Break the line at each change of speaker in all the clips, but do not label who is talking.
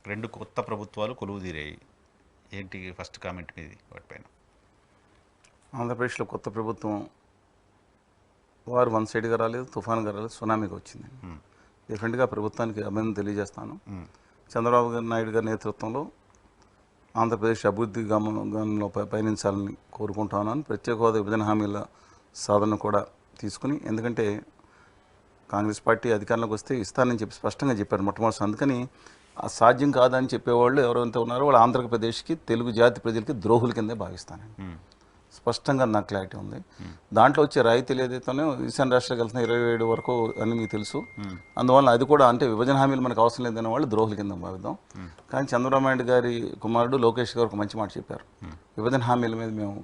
2 కొత్త ప్రభుత్వాలు కొలువుదీరాయి. ఏంటి ఫస్ట్ కామెంట్ మీది వాటిపైన?
ఆంధ్రప్రదేశ్లో కొత్త ప్రభుత్వం వారు వన్ సైడ్గా రాలేదు, తుఫాన్గా రాలేదు, సునామీగా వచ్చింది. డెఫినెట్గా ప్రభుత్వానికి అభినందన తెలియజేస్తాను. చంద్రబాబు నాయుడు గారి నేతృత్వంలో ఆంధ్రప్రదేశ్ అభివృద్ధి గమనంలో పయనించాలని కోరుకుంటున్నాను. ప్రత్యేక హోదా విభజన హామీల సాధన కూడా తీసుకుని, ఎందుకంటే కాంగ్రెస్ పార్టీ అధికారంలోకి వస్తే ఇస్తానని చెప్పి స్పష్టంగా చెప్పారు మొట్టమొదటి. అందుకని సాధ్యం కాదని చెప్పేవాళ్ళు ఎవరైతే ఉన్నారో వాళ్ళు ఆంధ్రప్రదేశ్కి, తెలుగు జాతి ప్రజలకి ద్రోహుల కిందే భావిస్తానండి. స్పష్టంగా నాకు క్లారిటీ ఉంది. దాంట్లో వచ్చే రాయితీలు ఏదైతేనో ఈశాన్య రాష్ట్రాలకు వెళ్తున్న 27 వరకు అని మీకు తెలుసు. అందువల్ల అది కూడా అంటే విభజన హామీలు మనకు అవసరం లేదనే వాళ్ళు ద్రోహుల కింద భావిద్దాం. కానీ చంద్రబాబు నాయుడు గారి కుమారుడు లోకేష్ గారు ఒక మంచి మాట చెప్పారు. విభజన హామీల మీద మేము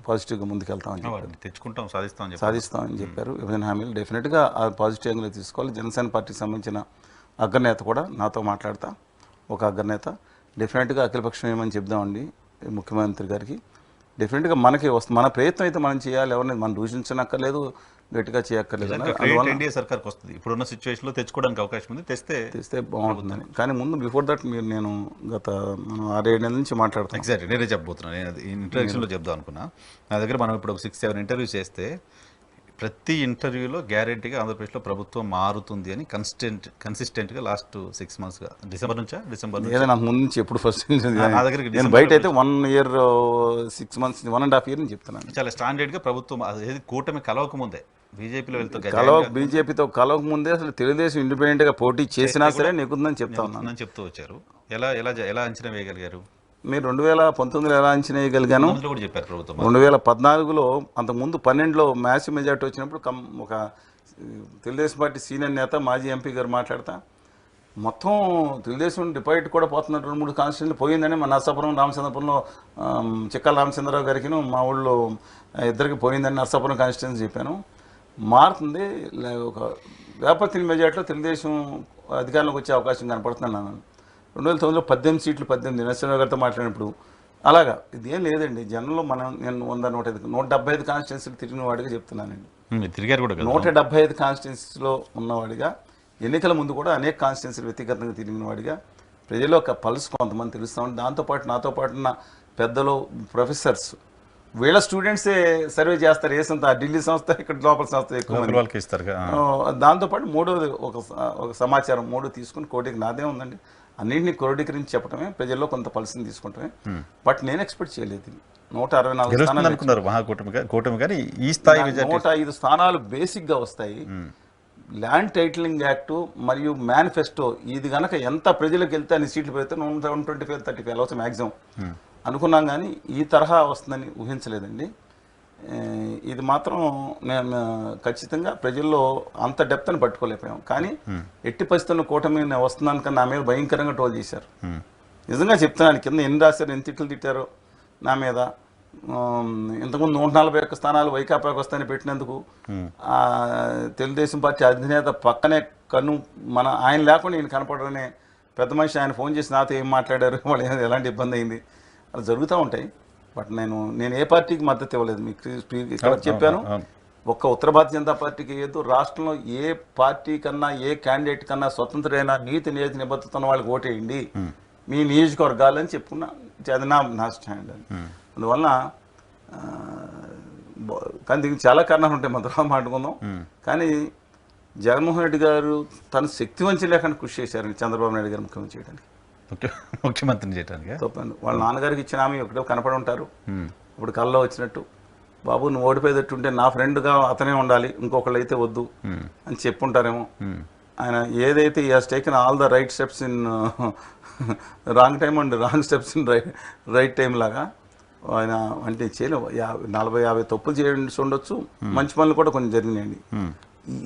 పాజిటివ్గా ముందుకెళ్తామని చెప్పారు,
తెచ్చుకుంటాం,
సాధిస్తామని చెప్పారు. విభజన హామీలు డెఫినెట్గా ఆ పాజిటివ్ యాంగిల్ తీసుకోవాలి. జనసేన పార్టీకి సంబంధించిన అగ్రనేత కూడా నాతో మాట్లాడతా, ఒక అగ్రనేత డెఫినెట్గా అఖిలపక్షం ఏమని చెప్దామండి ముఖ్యమంత్రి గారికి. డెఫినెట్గా మనకి మన ప్రయత్నం అయితే మనం చేయాలి, ఎవరిని మనం దూషించనక్కర్లేదు, గట్టిగా చేయక్కర్లేదు.
ఎన్డీఏ సర్కార్కి వస్తుంది, ఇప్పుడున్న సిచ్యువేషన్లో తెచ్చుకోవడానికి అవకాశం ఉంది, తెస్తే
బాగుంటుందని. కానీ ముందు బిఫోర్ దట్ నేను గత 6-7 నెలల నుంచి మాట్లాడతాను.
ఎగ్జాక్ట్లీ నేనే చెప్పబోతున్నాను. నేను ఇంట్రడక్షన్లో చెప్దాం అనుకున్నా. నా దగ్గర మనం ఇప్పుడు ఒక 6-7 ఇంటర్వ్యూస్ చేస్తే ప్రతి ఇంటర్వ్యూలో గ్యారెంటీగా ఆంధ్రప్రదేశ్లో ప్రభుత్వం మారుతుంది అని కన్సిస్టెంట్గా లాస్ట్ 6 మంత్స్గా డిసెంబర్
నాకు ముందు నుంచి ఎప్పుడు ఫస్ట్
నా దగ్గరికి
నేను బయట అయితే 1 year 6 months 1.5 years అని చెప్తున్నాను.
చాలా స్టాండర్డ్గా ప్రభుత్వం అదేది కూటమి కలవకముందే బీజేపీలో
బీజేపీతో కలవక ముందే అసలు తెలుగుదేశం ఇండిపెండెంట్గా పోటీ చేసినా సరే నీకుందని
చెప్తూ వచ్చారు. ఎలా అంచనా వేయగలిగారు
మీరు? 2019లో ఎలా అంచనా వేయగలిగాను? 2014లో అంతకుముందు 12లో మ్యాసివ్ మెజార్టీ వచ్చినప్పుడు ఒక తెలుగుదేశం పార్టీ సీనియర్ నేత మాజీ ఎంపీ గారు మాట్లాడతా మొత్తం తెలుగుదేశం డిపాజిట్ కూడా పోతున్న 2-3 కాన్స్టిట్యూన్సీలు పోయిందని మా నర్సాపురం రామచంద్రపురంలో చిక్కల రామచంద్రరావు గారికి మా ఊళ్ళో ఇద్దరికి పోయిందని నర్సాపురం కాన్స్టిట్యూన్సీ చెప్పాను. మారుతుంది, ఒక వేపర్తిని మెజార్టీలో తెలుగుదేశం అధికారంలోకి వచ్చే అవకాశం కనపడుతున్నాను. 2009లో 18 సీట్లు 18 నరసింహరావు గారితో మాట్లాడినప్పుడు అలాగా ఇదేం లేదండి. జనంలో నేను 100-175 కాన్స్టిట్యున్సీలు తిరిగిన వాడిగా చెప్తున్నానండి. 175 కాన్స్టిట్యున్సీలో ఉన్నవాడిగా, ఎన్నికల ముందు కూడా అనేక కాన్స్టిట్యున్సీలు వ్యక్తిగతంగా తిరిగిన వాడిగా ప్రజల్లో ఒక పల్స్ కొంతమంది తెలుస్తామని, దాంతోపాటు నాతో పాటు ఉన్న పెద్దలు ప్రొఫెసర్స్ వీళ్ళ స్టూడెంట్సే సర్వే చేస్తారు. ఏ సంస్థ, ఢిల్లీ సంస్థ, ఇక్కడ లోపల సంస్థ ఎక్కువ
ఇస్తారు.
దాంతోపాటు మూడోది ఒక సమాచారం 3 తీసుకుని కోటికి నాదే ఉందండి. అన్నింటినీ క్రోడీకరించి చెప్పడమే, ప్రజల్లో కొంత పల్స్ని తీసుకుంటమే. బట్ నేను ఎక్స్పెక్ట్ చేయలేదు 164 105 స్థానాలు బేసిక్గా వస్తాయి. ల్యాండ్ టైటిలింగ్ యాక్టు మరియు మేనిఫెస్టో ఇది కనుక ఎంత ప్రజలకు వెళ్తే అన్ని సీట్లు పెడితే 125-135 అవచ్చు మ్యాక్సిమం అనుకున్నాం. కానీ ఈ తరహా వస్తుందని ఊహించలేదండి. ఇది మాత్రం నేను ఖచ్చితంగా ప్రజల్లో అంత డెప్త్ని పట్టుకోలేకపోయాం. కానీ ఎట్టి పరిస్థితుల్లో కూటమి వస్తున్నాను కన్నా నా మీద భయంకరంగా ట్రోల్ చేశారు. నిజంగా చెప్తున్నాను, కింద ఎన్ని రాశారు, ఎన్ని తిట్లు తిట్టారో నా మీద. ఇంతకుముందు 141 స్థానాలు వైకాపాకి వస్తాయని పెట్టినందుకు తెలుగుదేశం పార్టీ అధినేత పక్కనే ఆయన లేకుండా ఈయన కనపడరనే పెద్ద మనిషి ఆయన ఫోన్ చేసి నాతో ఏం మాట్లాడారు, వాళ్ళు ఎలాంటి ఇబ్బంది అయింది, అలా జరుగుతూ ఉంటాయి. బట్ నేను ఏ పార్టీకి మద్దతు ఇవ్వలేదు. మీకు ఇక్కడ చెప్పాను, ఒక్క ఉత్తర భారతీయ జనతా పార్టీకి ఇవ్వద్దు. రాష్ట్రంలో ఏ పార్టీ కన్నా, ఏ క్యాండిడేట్ కన్నా స్వతంత్రైన నీతి నిబద్ధత ఉన్న వాళ్ళకి ఓటేయండి మీ నియోజకవర్గాలని చెప్పుకున్నా. అది నా స్టాండ్. అందువల్ల కానీ దీనికి చాలా కారణాలు ఉంటాయి, మన తర్వాత మాట్లాడుకుందాం. కానీ జగన్మోహన్ రెడ్డి గారు తన శక్తి వంచి లేకుండా కృషి చేశారండి చంద్రబాబు నాయుడు గారు ముఖ్యమంత్రిని చేయడానికి. తప్పండి. వాళ్ళ నాన్నగారికి ఇచ్చిన ఆమె ఒకటే కనపడి ఉంటారు. ఇప్పుడు కళ్ళలో వచ్చినట్టు, బాబు నువ్వు ఓడిపోయేటట్టుంటే నా ఫ్రెండ్గా అతనే ఉండాలి, ఇంకొకళ్ళు అయితే వద్దు అని చెప్పుంటారేమో. ఆయన ఏదైతే ఈ has taken all the right steps in wrong time and wrong steps in right time లాగా ఆయన అంటే చేయలేవు. 40-50 తప్పులు చేసి ఉండొచ్చు, మంచి పనులు కూడా కొన్ని జరిగినాయండి.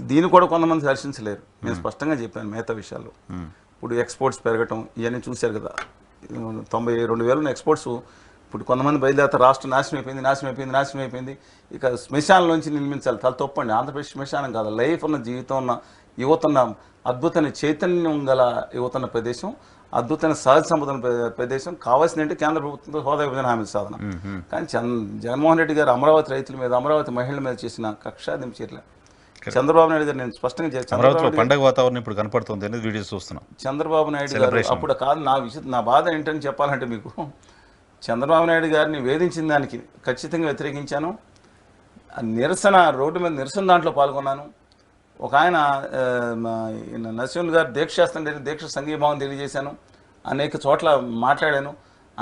దీన్ని కూడా కొంతమంది హర్షించలేరు. నేను స్పష్టంగా చెప్పాను మిగతా విషయాల్లో. ఇప్పుడు ఎక్స్పోర్ట్స్ పెరగటం ఇవన్నీ చూశారు కదా. 92,000 ఎక్స్పోర్ట్స్. ఇప్పుడు కొంతమంది బయలుదేరతారు, రాష్ట్రం నాశనం అయిపోయింది, ఇక శ్మశానంలోంచి నిర్మించాలి. చాలా తప్పండి. ఆంధ్రప్రదేశ్ శ్మశానం కాదు, లైఫ్ ఉన్న జీవితం ఉన్న యువతున్న అద్భుతమైన చైతన్యం గల యువతున్న ప్రదేశం, అద్భుతమైన సహజ సంపదన ప్రదేశం. కావాల్సిందంటే కేంద్ర ప్రభుత్వంతో హోదా విభజన హామీల సాధన. కానీ జగన్మోహన్ రెడ్డి గారు అమరావతి రైతుల మీద, అమరావతి మహిళల మీద చేసిన కక్షాదింపు చర్యలు చంద్రబాబు నాయుడు గారు నేను స్పష్టంగా
అమరావతిలో పండగ వాతావరణం ఇప్పుడు కనపడుతుంది అనేది వీడియోస్ చూస్తున్నాం.
చంద్రబాబు నాయుడు గారు అప్పుడు కాదు నా బాధ ఏంటని చెప్పాలంటే మీకు, చంద్రబాబు నాయుడు గారిని వేధించిన దానికి ఖచ్చితంగా వ్యతిరేకించాను. రోడ్డు మీద నిరసన దాంట్లో పాల్గొన్నాను. ఒక ఆయన నరసింహన్ గారు దీక్ష చేస్తుంటే దీక్ష సంఘీభావం తెలియజేశాను, అనేక చోట్ల మాట్లాడాను.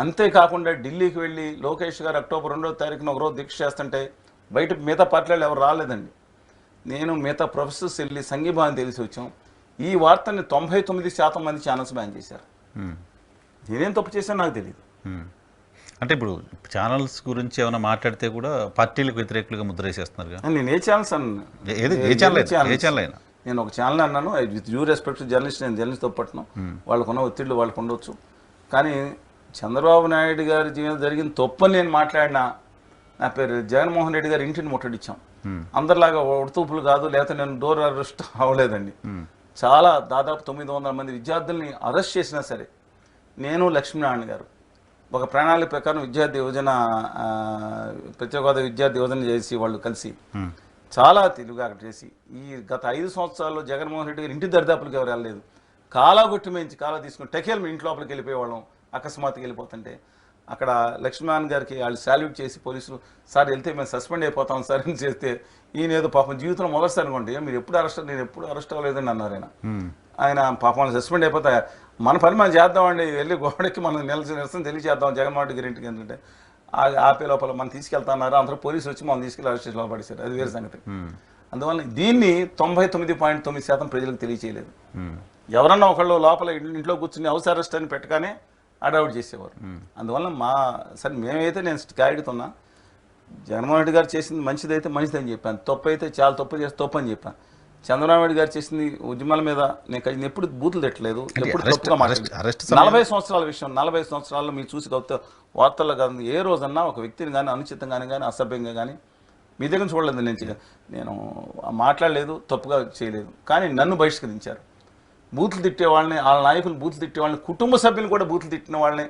అంతేకాకుండా ఢిల్లీకి వెళ్ళి లోకేష్ గారు అక్టోబర్ 2వ తారీఖున ఒకరోజు దీక్ష చేస్తుంటే బయట మిగతా పార్టీలు ఎవరు రాలేదండి. నేను మిగతా ప్రొఫెసర్స్ వెళ్ళి సంఘీభావం తెలిసి వచ్చాం. ఈ వార్తని 99% మంది ఛానల్స్ బ్యాన్ చేశారు. నేనేం తప్పు చేశాను నాకు తెలియదు.
అంటే ఇప్పుడు ఛానల్స్ గురించి ఏమైనా మాట్లాడితే కూడా పార్టీలకు వ్యతిరేకులుగా ముద్ర వేసేస్తున్నారు.
నేను ఏ ఛానల్స్
అయినా
నేను ఒక ఛానల్ అన్నాను, విత్ డ్యూ రెస్పెక్ట్ జర్నలిస్ట్, నేను జర్నలిస్ట్ తప్పట్ను, వాళ్ళకున్న ఒత్తిళ్ళు వాళ్ళకు ఉండొచ్చు. కానీ చంద్రబాబు నాయుడు గారి జీవితం జరిగిన తప్పని నేను మాట్లాడినా నా పేరు జగన్మోహన్ రెడ్డి గారు ఇంటిని ముట్టడిచ్చాం. అందరిలాగా ఉడతూపులు కాదు, లేకపోతే నేను డోర్ అరెస్ట్ అవ్వలేదండి. చాలా దాదాపు 900 మంది విద్యార్థుల్ని అరెస్ట్ చేసినా సరే నేను లక్ష్మీనారాయణ గారు ఒక ప్రణాళిక ప్రకారం విద్యార్థి యువజన ప్రత్యేక హోదా విద్యార్థి యువజన చేసి వాళ్ళు కలిసి చాలా తెలివిగా అక్కడ చేసి ఈ గత 5 సంవత్సరాల్లో జగన్మోహన్ రెడ్డి గారు ఇంటి దరిదాపులకు ఎవరు వెళ్ళలేదు. కాలా కొట్టి మేంచి కాలా తీసుకుని టెకేలు ఇంటి లోపలికి వెళ్ళిపోయేవాళ్ళం. అకస్మాత్తుగా వెళ్ళిపోతుంటే అక్కడ లక్ష్మీనారాయణ గారికి వాళ్ళు సాల్యూట్ చేసి పోలీసులు సార్ వెళ్తే మేము సస్పెండ్ అయిపోతాం సార్ అని చేస్తే ఈయన ఏదో పాపం జీవితంలో మొదటిసారి అనుకోండి మీరు నేను ఎప్పుడు అరెస్ట్ అవ్వలేదని అన్నారు ఆయన పాపం సస్పెండ్ అయిపోతా మన పని మనం చేద్దామండి, వెళ్ళి గోడకి మనం నిరసన తెలియజేద్దాం జగన్మోహన్ రెడ్డి గారి ఇంటికి. ఎందుకంటే ఆపే లోపల మనం తీసుకెళ్తున్నారు, అందరూ పోలీసులు వచ్చి మనం తీసుకెళ్ళి అరెస్ట్ చేసి లోపడేశారు. అది వేరే సంగతి. అందువల్ల దీన్ని 99.9% ప్రజలకు తెలియచేయలేదు. ఎవరన్నా ఒకళ్ళు లోపల ఇంట్లో కూర్చుని హౌస్ అరెస్ట్ అని పెట్టగానే అడౌట్ చేసేవారు. అందువల్ల సరే మేమైతే నేను క్లారిటీతున్నా జగన్మోహన్ రెడ్డి గారు చేసింది మంచిదైతే మంచిదని చెప్పాను, తప్పు అయితే చాలా తప్పు చేసి తప్పు అని చెప్పాను. చంద్రబాబు నాయుడు గారు చేసింది ఉద్యమాల మీద నేను ఎప్పుడు బూతులు తిట్టలేదు, ఎప్పుడు తప్పుగా మాట్లాడలేదు. 40 సంవత్సరాల విషయం, 40 సంవత్సరాల్లో మీరు చూసి వార్తల్లో కాదు ఏ రోజన్నా ఒక వ్యక్తిని కానీ అనుచితంగానే కానీ అసభ్యంగా కానీ మీ దగ్గర చూడలేదు. నేను మాట్లాడలేదు, తప్పుగా చేయలేదు. కానీ నన్ను బహిష్కరించారు. బూతులు తిట్టే వాళ్ళని, వాళ్ళ నాయకులు బూతులు తిట్టే వాళ్ళని, కుటుంబ సభ్యులు కూడా బూతులు తిట్టిన వాళ్ళని,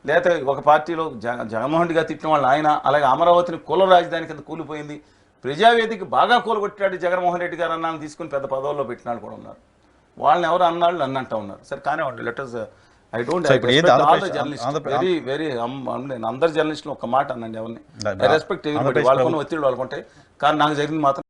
లేకపోతే ఒక పార్టీలో జగన్మోహన్ రెడ్డి గారు తిట్టిన వాళ్ళని ఆయన, అలాగే అమరావతిని కుల రాజధాని కింద కూలిపోయింది, ప్రజావేదిక బాగా కూలగొట్టాడు జగన్మోహన్ రెడ్డి గారు అన్నాను తీసుకుని పెద్ద పదవుల్లో పెట్టినాడు కూడా ఉన్నారు. వాళ్ళని ఎవరు అన్నాళ్ళు నన్ను అంటూ ఉన్నారు. సరే కానీ వాళ్ళు letters I don't journalist very very నేను అందరు జర్నలిస్టులు ఒక మాట అనండి ఎవరిని రెస్పెక్ట్ వాళ్ళకున్న ఒత్తిడి వాళ్ళకుంటాయి. కానీ నాకు జరిగింది మాత్రం